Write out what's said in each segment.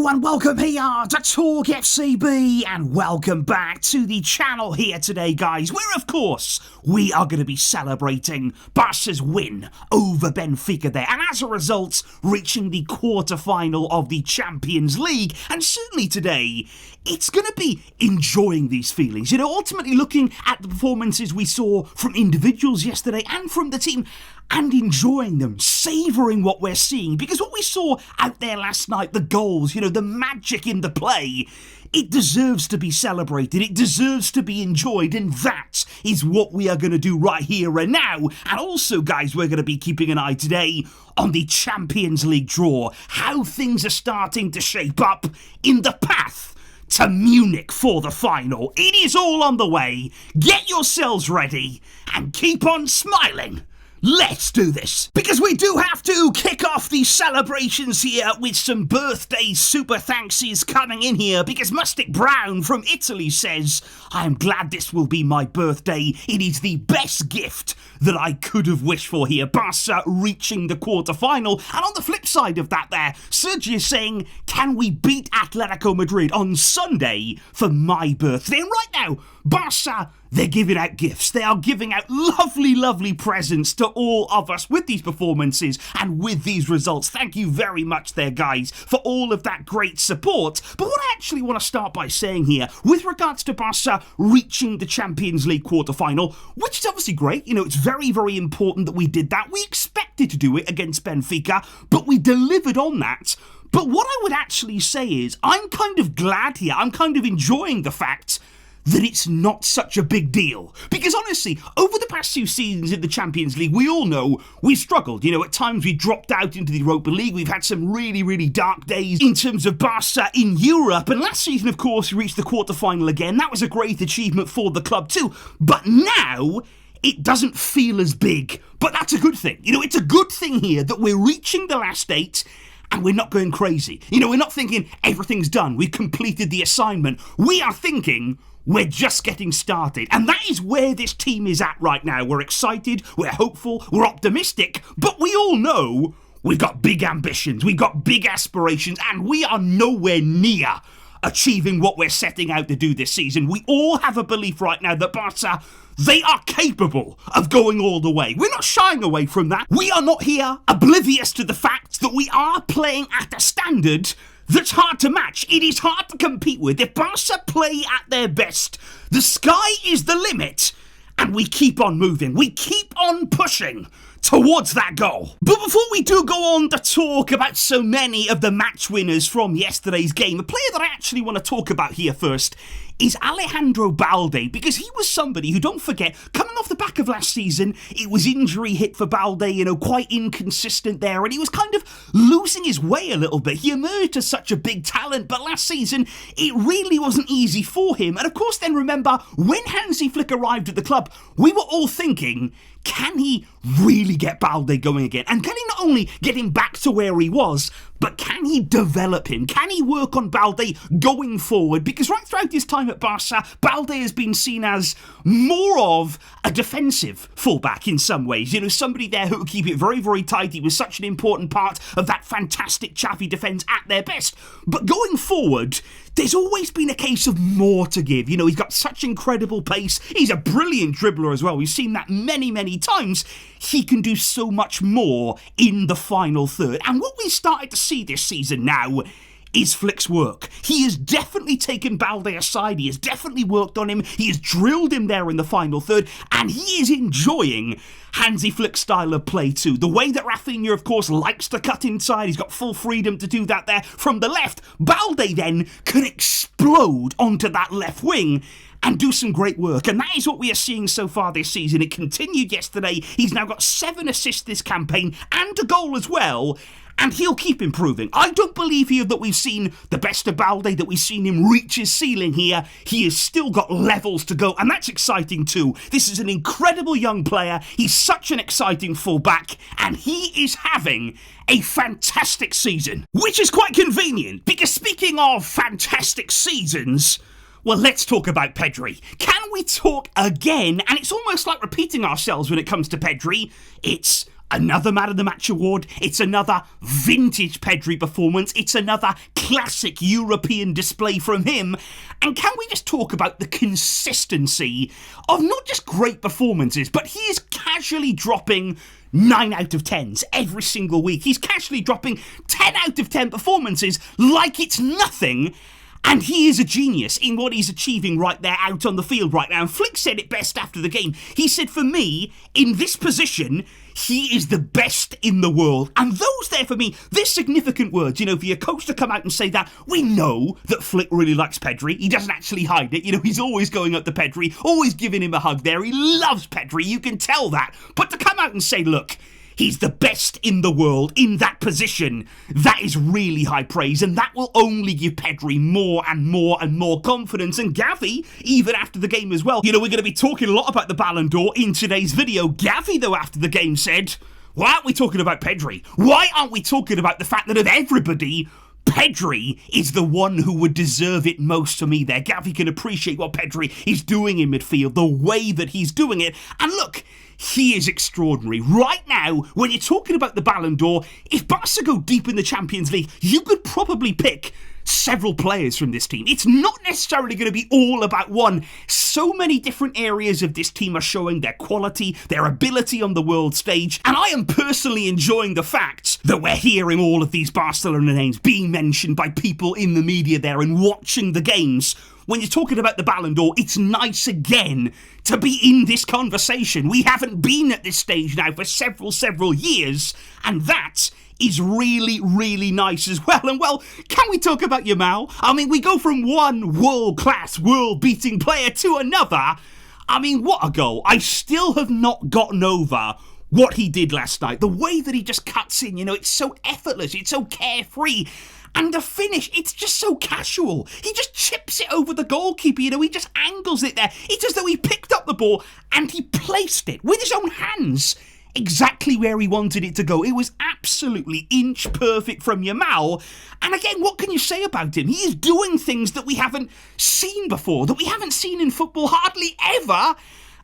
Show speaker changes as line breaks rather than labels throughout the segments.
Hello and welcome here to TalkFCB and welcome back to the channel here today, guys, where of course we are going to be celebrating Barca's win over Benfica there, and as a result reaching the quarterfinal of the Champions League. And certainly today it's going to be enjoying these feelings, ultimately looking at the performances we saw from individuals yesterday and from the team and enjoying them, savouring what we're seeing, because what we saw out there last night, the goals, the magic in the play, it deserves to be celebrated, it deserves to be enjoyed, and that is what we are going to do right here and now. And also, guys, we're going to be keeping an eye today on the Champions League draw, how things are starting to shape up in the path to Munich for the final. It is all on the way. Get yourselves ready and keep on smiling. Let's do this, because we do have to kick off the celebrations here with some birthday super thankses coming in here, because Mustic Brown from Italy says, I am glad this will be my birthday. It is the best gift that I could have wished for here, Barca reaching the quarterfinal. And on the flip side of that there, Sergio is saying, can we beat Atletico Madrid on Sunday for my birthday? And right now, Barca, they're giving out gifts. They are giving out lovely, lovely presents to all of us with these performances and with these results. Thank you very much there, guys, for all of that great support. But what I actually want to start by saying here, with regards to Barca reaching the Champions League quarterfinal, which is obviously great, it's very, very important that we did that. We expected to do it against Benfica, but we delivered on that. But what I would actually say is, I'm kind of glad here, I'm kind of enjoying the fact that it's not such a big deal. Because honestly, over the past few seasons in the Champions League, we all know we've struggled. At times we dropped out into the Europa League. We've had some really, really dark days in terms of Barca in Europe. And last season, of course, we reached the quarterfinal again. That was a great achievement for the club too. But now it doesn't feel as big. But that's a good thing. It's a good thing here that we're reaching the last eight and we're not going crazy. We're not thinking everything's done, we've completed the assignment. We are thinking we're just getting started. And that is where this team is at right now. We're excited, we're hopeful, we're optimistic, but we all know we've got big ambitions, we've got big aspirations, and we are nowhere near achieving what we're setting out to do this season. We all have a belief right now that Barca, they are capable of going all the way. We're not shying away from that. We are not here oblivious to the fact that we are playing at a standard that's hard to match. It is hard to compete with. If Barca play at their best, the sky is the limit, and we keep on moving. We keep on pushing towards that goal. But before we do go on to talk about so many of the match winners from yesterday's game, a player that I actually want to talk about here first is Alejandro Balde, because he was somebody who, don't forget, coming off the back of last season, it was injury hit for Balde, quite inconsistent there, and he was kind of losing his way a little bit. He emerged as such a big talent, but last season, it really wasn't easy for him. And of course, then remember, when Hansi Flick arrived at the club, we were all thinking, can he really get Balde going again? And can he not only get him back to where he was, but can he develop him? Can he work on Balde going forward? Because right throughout his time at Barca, Balde has been seen as more of a defensive fullback in some ways. Somebody there who would keep it very, very tight. He was such an important part of that fantastic Xavi defence at their best. But going forward, there's always been a case of more to give. He's got such incredible pace. He's a brilliant dribbler as well. We've seen that many, many times. He can do so much more in the final third. And what we started to see this season now is Flick's work. He has definitely taken Balde aside. He has definitely worked on him. He has drilled him there in the final third. And he is enjoying Hansi Flick's style of play too. The way that Raphinha, of course, likes to cut inside. He's got full freedom to do that there from the left. Balde then can explode onto that left wing and do some great work. And that is what we are seeing so far this season. It continued yesterday. He's now got 7 assists this campaign and a goal as well. And he'll keep improving. I don't believe here that we've seen the best of Balde, that we've seen him reach his ceiling here. He has still got levels to go, and that's exciting too. This is an incredible young player. He's such an exciting fullback, and he is having a fantastic season, which is quite convenient, because speaking of fantastic seasons, well, let's talk about Pedri. Can we talk again? And it's almost like repeating ourselves when it comes to Pedri. It's another Man of the Match award. It's another vintage Pedri performance. It's another classic European display from him. And can we just talk about the consistency of not just great performances, but he is casually dropping 9 out of 10s every single week. He's casually dropping 10 out of 10 performances like it's nothing. And he is a genius in what he's achieving right there out on the field right now. And Flick said it best after the game. He said, for me, in this position, he is the best in the world. And those there, for me, they're significant words. For your coach to come out and say that, we know that Flick really likes Pedri. He doesn't actually hide it. He's always going up to Pedri, always giving him a hug there. He loves Pedri. You can tell that. But to come out and say, look, he's the best in the world in that position, that is really high praise, and that will only give Pedri more and more and more confidence. And Gavi, even after the game as well, we're going to be talking a lot about the Ballon d'Or in today's video. Gavi, though, after the game said, why aren't we talking about Pedri? Why aren't we talking about the fact that of everybody, Pedri is the one who would deserve it most for me there. Gavi can appreciate what Pedri is doing in midfield, the way that he's doing it. And look, he is extraordinary. Right now, when you're talking about the Ballon d'Or, if Barca go deep in the Champions League, you could probably pick several players from this team. It's not necessarily going to be all about one. So many different areas of this team are showing their quality, their ability on the world stage, and I am personally enjoying the fact that we're hearing all of these Barcelona names being mentioned by people in the media there and watching the games. When you're talking about the Ballon d'Or, it's nice again to be in this conversation. We haven't been at this stage now for several years, and that is really, really nice as well. And well, can we talk about Yamal? I mean, we go from one world-class, world-beating player to another. I mean, what a goal. I still have not gotten over what he did last night. The way that he just cuts in, it's so effortless, it's so carefree. And the finish, it's just so casual. He just chips it over the goalkeeper, he just angles it there. It's as though he picked up the ball and he placed it with his own hands exactly where he wanted it to go. It was absolutely inch perfect from Yamal. And again, what can you say about him? He is doing things that we haven't seen before, that we haven't seen in football hardly ever.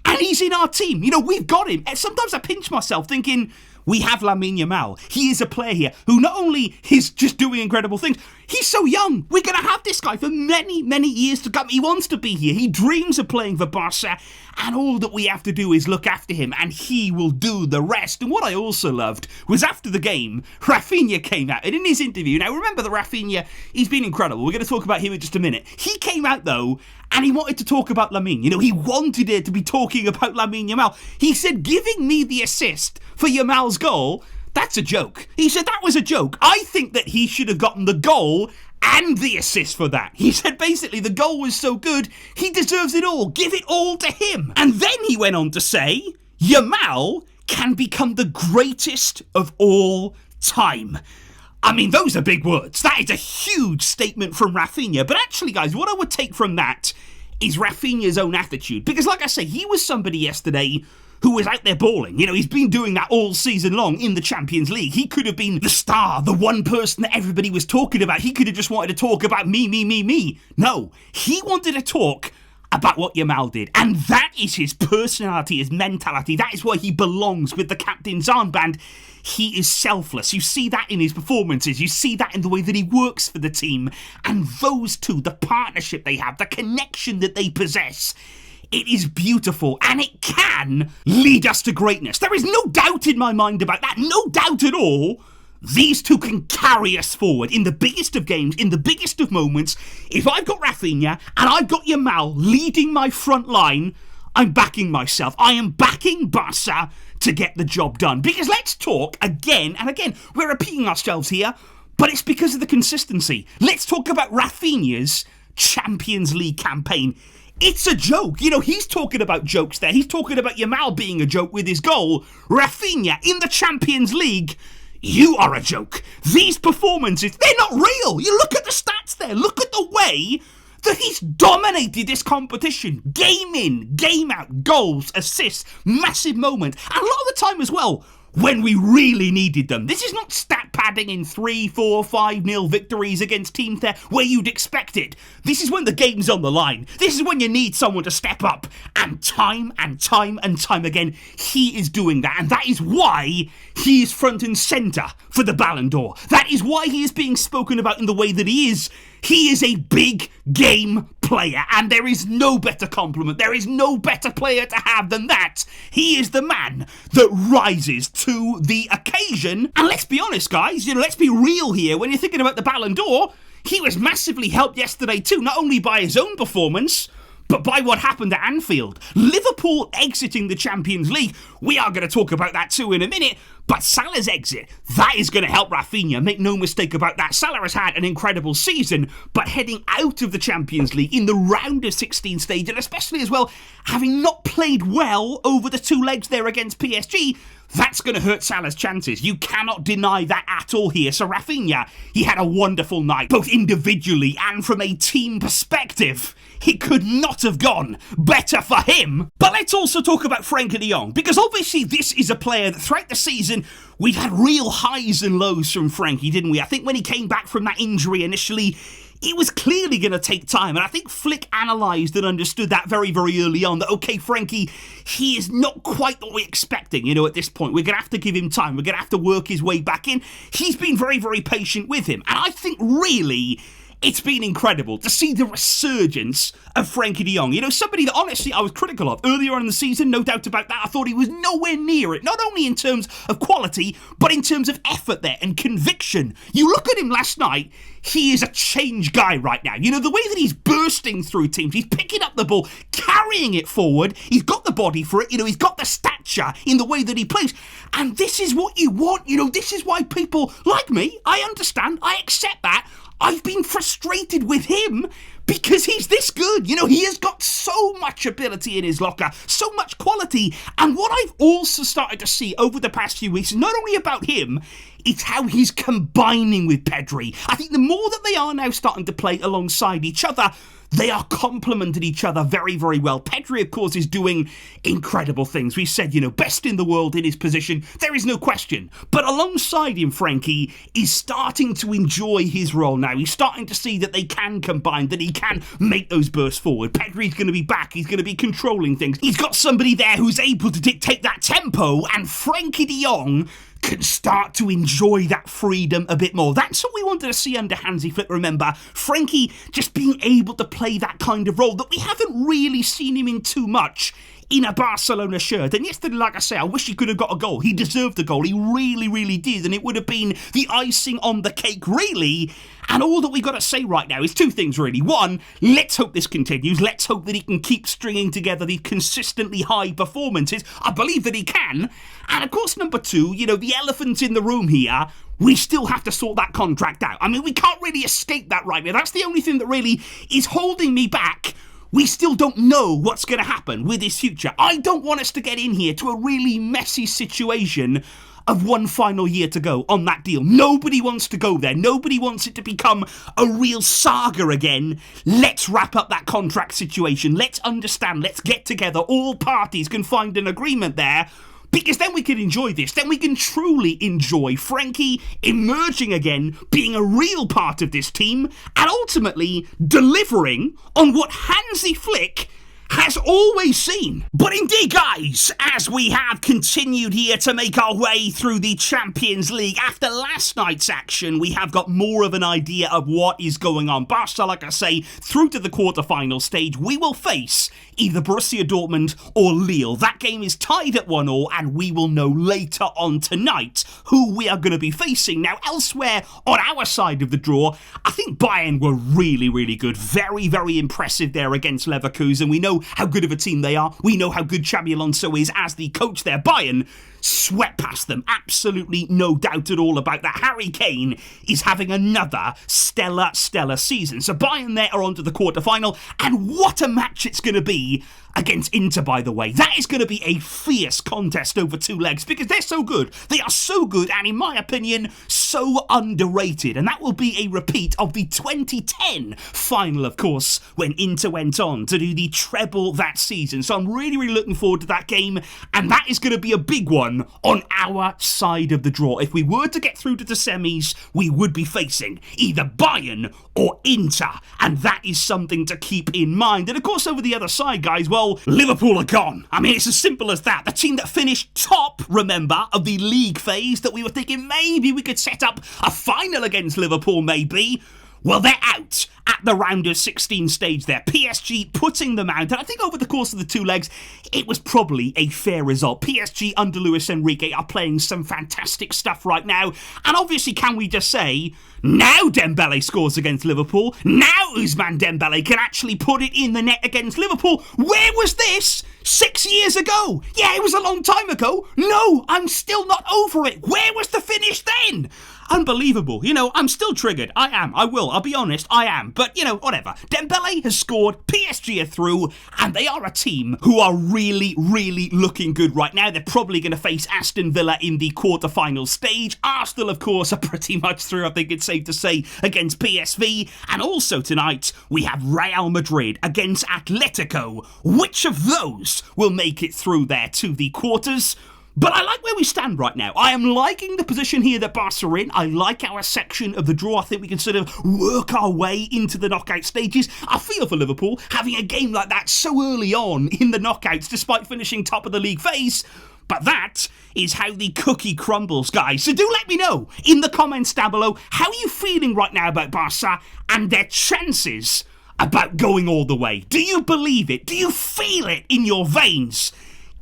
And he's in our team. We've got him. And sometimes I pinch myself thinking, we have Lamine Yamal. He is a player here who not only is just doing incredible things, he's so young. We're going to have this guy for many, many years to come. He wants to be here. He dreams of playing for Barca, and all that we have to do is look after him, and he will do the rest. And what I also loved was after the game, Raphinha came out, and in his interview, now remember that Raphinha, he's been incredible. We're going to talk about him in just a minute. He came out, though, and he wanted to talk about Lamine. He wanted it to be talking about Lamine Yamal. He said, giving me the assist for Yamal's goal, that's a joke. He said that was a joke. I think that he should have gotten the goal and the assist for that. He said basically the goal was so good, he deserves it all. Give it all to him. And then he went on to say, Yamal can become the greatest of all time. I mean, those are big words. That is a huge statement from Raphinha. But actually, guys, what I would take from that is Raphinha's own attitude. Because like I say, he was somebody yesterday who was out there balling. He's been doing that all season long in the Champions League. He could have been the star, the one person that everybody was talking about. He could have just wanted to talk about me. No, he wanted to talk about what Yamal did. And that is his personality, his mentality. That is why he belongs with the captain's armband. He is selfless. You see that in his performances. You see that in the way that he works for the team. And those two, the partnership they have, the connection that they possess, it is beautiful, and it can lead us to greatness. There is no doubt in my mind about that. No doubt at all. These two can carry us forward in the biggest of games, in the biggest of moments. If I've got Raphinha and I've got Yamal leading my front line, I'm backing myself. I am backing Barca to get the job done. Because let's talk again and again. We're repeating ourselves here, but it's because of the consistency. Let's talk about Raphinha's Champions League campaign. It's a joke. He's talking about jokes there. He's talking about Yamal being a joke with his goal. Raphinha in the Champions League, you are a joke. These performances, they're not real. You look at the stats there. Look at the way that he's dominated this competition. Game in, game out, goals, assists, massive moments. And a lot of the time as well, when we really needed them. This is not stat padding in 3, 4, 5-0 victories against teams there where you'd expect it. This is when the game's on the line. This is when you need someone to step up. And time again, he is doing that. And that is why he is front and centre for the Ballon d'Or. That is why he is being spoken about in the way that he is. He is a big game player, and there is no better compliment, there is no better player to have than that. He is the man that rises to the occasion. And let's be honest, guys, let's be real here. When you're thinking about the Ballon d'Or, he was massively helped yesterday too, not only by his own performance, but by what happened at Anfield. Liverpool exiting the Champions League, we are going to talk about that too in a minute, but Salah's exit, that is going to help Raphinha, make no mistake about that. Salah has had an incredible season, but heading out of the Champions League in the round of 16 stage, and especially as well, having not played well over the 2 legs there against PSG, that's going to hurt Salah's chances. You cannot deny that at all here. So Raphinha, he had a wonderful night, both individually and from a team perspective. It could not have gone better for him. But let's also talk about Frenkie de Jong, because obviously this is a player that throughout the season, we've had real highs and lows from Frenkie, didn't we? I think when he came back from that injury initially, it was clearly going to take time, and I think Flick analysed and understood that very, very early on, that, okay, Frenkie, he is not quite what we're expecting, at this point. We're going to have to give him time. We're going to have to work his way back in. He's been very, very patient with him, and I think really it's been incredible to see the resurgence of Frenkie de Jong. Somebody that honestly I was critical of earlier on in the season, no doubt about that. I thought he was nowhere near it, not only in terms of quality, but in terms of effort there and conviction. You look at him last night, he is a change guy right now. The way that he's bursting through teams, he's picking up the ball, carrying it forward, he's got the body for it, he's got the stature in the way that he plays. And this is what you want, this is why people like me, I understand, I accept that. I've been frustrated with him because he's this good. He has got so much ability in his locker, so much quality. And what I've also started to see over the past few weeks is not only about him, it's how he's combining with Pedri. I think the more that they are now starting to play alongside each other, they are complementing each other very, very well. Pedri, of course, is doing incredible things. We said, best in the world in his position. There is no question. But alongside him, Frenkie is starting to enjoy his role now. He's starting to see that they can combine, that he can make those bursts forward. Pedri's going to be back. He's going to be controlling things. He's got somebody there who's able to dictate that tempo, and Frenkie de Jong can start to enjoy that freedom a bit more. That's what we wanted to see under Hansi Flick, remember. Frenkie just being able to play that kind of role that we haven't really seen him in too much in a Barcelona shirt. And yesterday, like I say, I wish he could have got a goal. He deserved a goal. He really, really did. And it would have been the icing on the cake, really. And all that we got to say right now is 2 things, really. 1, let's hope this continues. Let's hope that he can keep stringing together these consistently high performances. I believe that he can. And of course, number 2, the elephant in the room here, we still have to sort that contract out. I mean, we can't really escape that right now. That's the only thing that really is holding me back. We still don't know what's going to happen with his future. I don't want us to get in here to a really messy situation of one final year to go on that deal. Nobody wants to go there. Nobody wants it to become a real saga again. Let's wrap up that contract situation. Let's understand. Let's get together. All parties can find an agreement there. Because then we can enjoy this. Then we can truly enjoy Frenkie emerging again, being a real part of this team, and ultimately delivering on what Hansi Flick has always seen. But indeed, guys, as we have continued here to make our way through the Champions League, after last night's action, we have got more of an idea of what is going on. Barca, like I say, through to the quarterfinal stage, we will face either Borussia Dortmund or Lille. That game is tied at 1-1, and we will know later on tonight who we are going to be facing. Now, elsewhere on our side of the draw, I think Bayern were really, really good. Very, very impressive there against Leverkusen. We know how good of a team they are. We know how good Xabi Alonso is as the coach there. Bayern swept past them. Absolutely no doubt at all about that. Harry Kane is having another stellar season. So Bayern there are on to the quarterfinal, and what a match it's going to be against Inter, by the way. That is going to be a fierce contest over 2 legs because they're so good. They are so good and, in my opinion, so underrated. And that will be a repeat of the 2010 final, of course, when Inter went on to do the treble that season. So I'm really, really looking forward to that game. And that is going to be a big one on our side of the draw. If we were to get through to the semis, we would be facing either Bayern or Inter. And that is something to keep in mind. And of course, over the other side, guys, well, Liverpool are gone. I mean, it's as simple as that. The team that finished top, remember, of the league phase that we were thinking maybe we could set up a final against Liverpool, maybe. Well, they're out at the round of 16 stage there. PSG putting them out. And I think over the course of the 2 legs, it was probably a fair result. PSG under Luis Enrique are playing some fantastic stuff right now. And obviously, can we just say, now Dembele scores against Liverpool. Now Ousmane Dembele can actually put it in the net against Liverpool. Where was this 6 years ago? Yeah, it was a long time ago. No, I'm still not over it. Where was the finish then? Unbelievable. You know, I'm still triggered. I am. I will. I'll be honest. I am. But, you know, whatever. Dembele has scored. PSG are through. And they are a team who are really, really looking good right now. They're probably going to face Aston Villa in the quarterfinal stage. Arsenal, of course, are pretty much through, I think it's safe to say, against PSV. And also tonight, we have Real Madrid against Atletico. Which of those will make it through there to the quarters? But I like where we stand right now. I am liking the position here that Barca are in. I like our section of the draw. I think we can sort of work our way into the knockout stages. I feel for Liverpool having a game like that so early on in the knockouts despite finishing top of the league phase. But that is how the cookie crumbles, guys. So do let me know in the comments down below, how are you feeling right now about Barca and their chances about going all the way? Do you believe it? Do you feel it in your veins?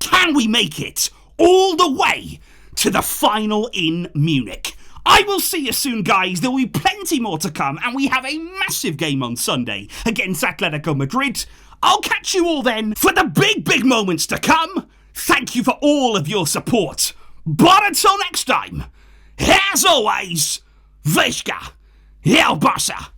Can we make it all the way to the final in Munich? I will see you soon, guys. There will be plenty more to come, and we have a massive game on Sunday against Atletico Madrid. I'll catch you all then for the big, big moments to come. Thank you for all of your support. But until next time, as always, Vejka, El Barça.